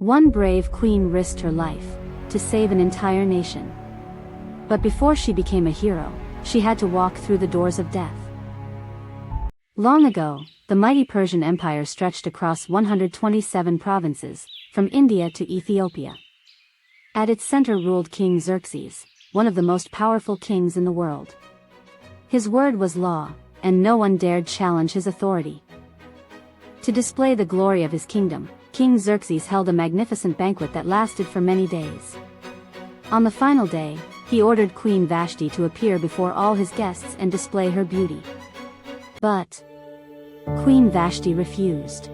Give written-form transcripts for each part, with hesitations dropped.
One brave queen risked her life to save an entire nation. But before she became a hero, she had to walk through the doors of death. Long ago, the mighty Persian Empire stretched across 127 provinces, from India to Ethiopia. At its center ruled King Xerxes, one of the most powerful kings in the world. His word was law, and no one dared challenge his authority. To display the glory of his kingdom, King Xerxes held a magnificent banquet that lasted for many days. On the final day, he ordered Queen Vashti to appear before all his guests and display her beauty. But Queen Vashti refused.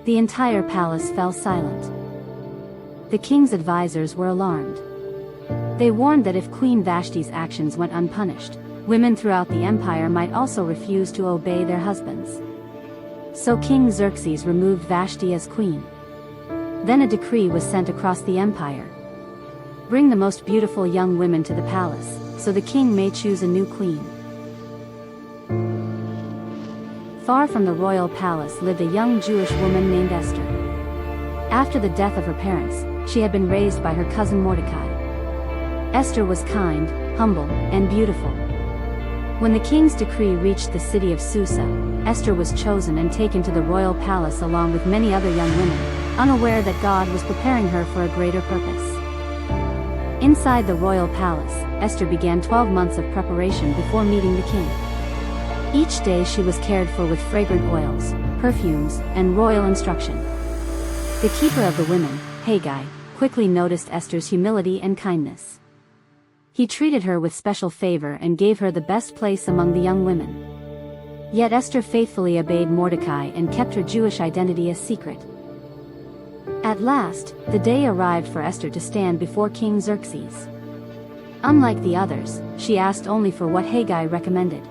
The entire palace fell silent. The king's advisors were alarmed. They warned that if Queen Vashti's actions went unpunished, women throughout the empire might also refuse to obey their husbands. So King Xerxes removed Vashti as queen. Then a decree was sent across the empire. Bring the most beautiful young women to the palace, so the king may choose a new queen. Far from the royal palace lived a young Jewish woman named Esther. After the death of her parents, she had been raised by her cousin Mordecai. Esther was kind, humble, and beautiful. When the king's decree reached the city of Susa, Esther was chosen and taken to the royal palace along with many other young women, unaware that God was preparing her for a greater purpose. Inside the royal palace, Esther began 12 months of preparation before meeting the king. Each day she was cared for with fragrant oils, perfumes, and royal instruction. The keeper of the women, Haggai, quickly noticed Esther's humility and kindness. He treated her with special favor and gave her the best place among the young women. Yet Esther faithfully obeyed Mordecai and kept her Jewish identity a secret. At last, the day arrived for Esther to stand before King Xerxes. Unlike the others, she asked only for what Haggai recommended.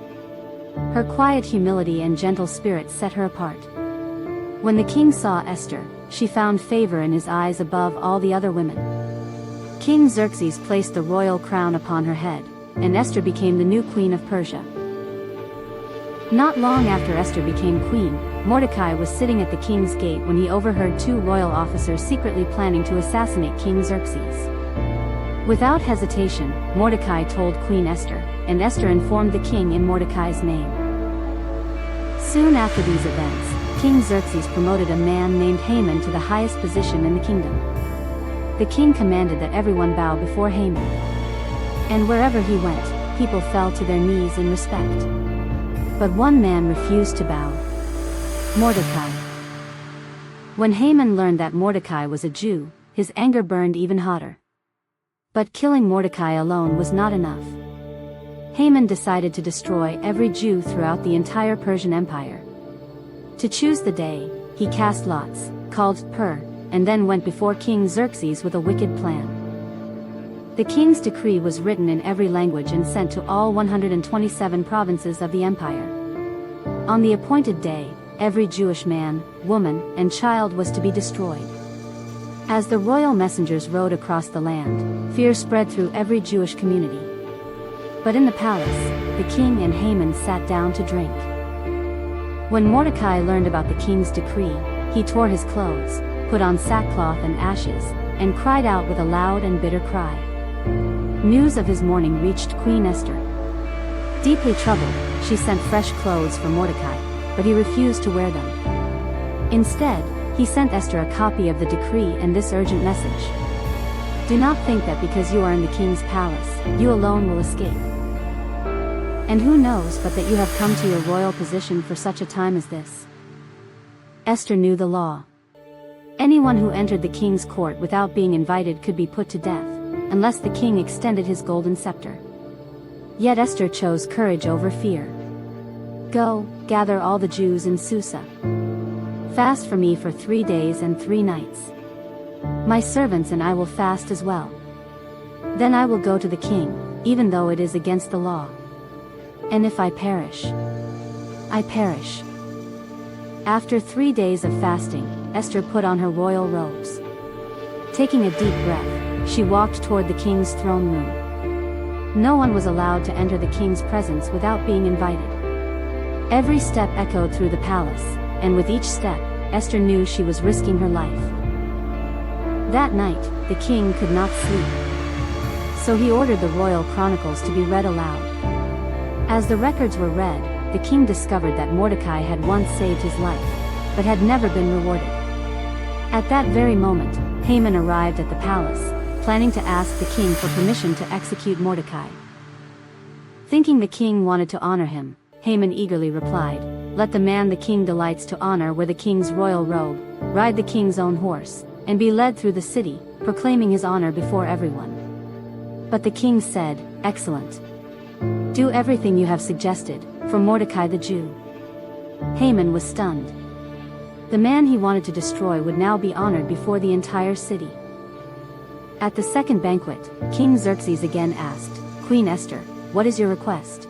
Her quiet humility and gentle spirit set her apart. When the king saw Esther, she found favor in his eyes above all the other women. King Xerxes placed the royal crown upon her head, and Esther became the new queen of Persia. Not long after Esther became queen, Mordecai was sitting at the king's gate when he overheard two royal officers secretly planning to assassinate King Xerxes. Without hesitation, Mordecai told Queen Esther, and Esther informed the king in Mordecai's name. Soon after these events, King Xerxes promoted a man named Haman to the highest position in the kingdom. The king commanded that everyone bow before Haman. And wherever he went, people fell to their knees in respect. But one man refused to bow: Mordecai. When Haman learned that Mordecai was a Jew, his anger burned even hotter. But killing Mordecai alone was not enough. Haman decided to destroy every Jew throughout the entire Persian Empire. To choose the day, he cast lots, called Pur, and then went before King Xerxes with a wicked plan. The king's decree was written in every language and sent to all 127 provinces of the empire. On the appointed day, every Jewish man, woman, and child was to be destroyed. As the royal messengers rode across the land, fear spread through every Jewish community. But in the palace, the king and Haman sat down to drink. When Mordecai learned about the king's decree, he tore his clothes, put on sackcloth and ashes, and cried out with a loud and bitter cry. News of his mourning reached Queen Esther. Deeply troubled, she sent fresh clothes for Mordecai, but he refused to wear them. Instead, he sent Esther a copy of the decree and this urgent message: "Do not think that because you are in the king's palace, you alone will escape. And who knows but that you have come to your royal position for such a time as this." Esther knew the law. Anyone who entered the king's court without being invited could be put to death, unless the king extended his golden scepter. Yet Esther chose courage over fear. "Go, gather all the Jews in Susa. Fast for me for 3 days and 3 nights. My servants and I will fast as well. Then I will go to the king, even though it is against the law. And if I perish, I perish." After 3 days of fasting, Esther put on her royal robes. Taking a deep breath, she walked toward the king's throne room. No one was allowed to enter the king's presence without being invited. Every step echoed through the palace, and with each step, Esther knew she was risking her life. That night, the king could not sleep. So he ordered the royal chronicles to be read aloud. As the records were read, the king discovered that Mordecai had once saved his life, but had never been rewarded. At that very moment, Haman arrived at the palace, planning to ask the king for permission to execute Mordecai. Thinking the king wanted to honor him, Haman eagerly replied, "Let the man the king delights to honor wear the king's royal robe, ride the king's own horse, and be led through the city, proclaiming his honor before everyone." But the king said, "Excellent. Do everything you have suggested, for Mordecai the Jew." Haman was stunned. The man he wanted to destroy would now be honored before the entire city. At the second banquet, King Xerxes again asked, "Queen Esther, what is your request?"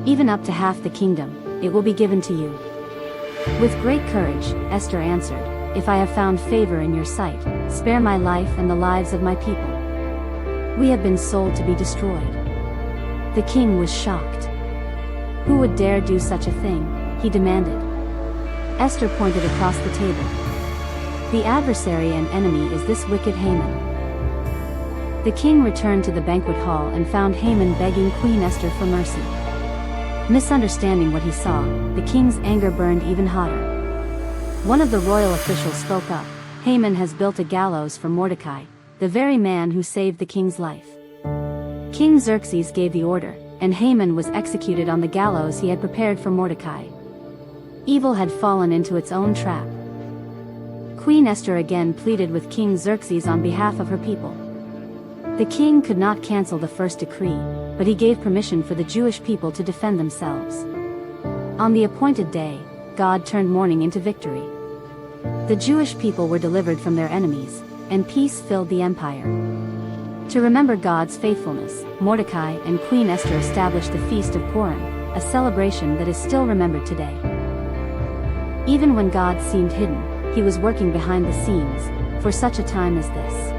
"Even up to half the kingdom, it will be given to you." With great courage, Esther answered, "If I have found favor in your sight, spare my life and the lives of my people. We have been sold to be destroyed." The king was shocked. "Who would dare do such a thing?" he demanded. Esther pointed across the table. "The adversary and enemy is this wicked Haman." The king returned to the banquet hall and found Haman begging Queen Esther for mercy. Misunderstanding what he saw, the king's anger burned even hotter. One of the royal officials spoke up, "Haman has built a gallows for Mordecai, the very man who saved the king's life." King Xerxes gave the order, and Haman was executed on the gallows he had prepared for Mordecai. Evil had fallen into its own trap. Queen Esther again pleaded with King Xerxes on behalf of her people. The king could not cancel the first decree, but he gave permission for the Jewish people to defend themselves. On the appointed day, God turned mourning into victory. The Jewish people were delivered from their enemies, and peace filled the empire. To remember God's faithfulness, Mordecai and Queen Esther established the Feast of Purim, a celebration that is still remembered today. Even when God seemed hidden, he was working behind the scenes, for such a time as this.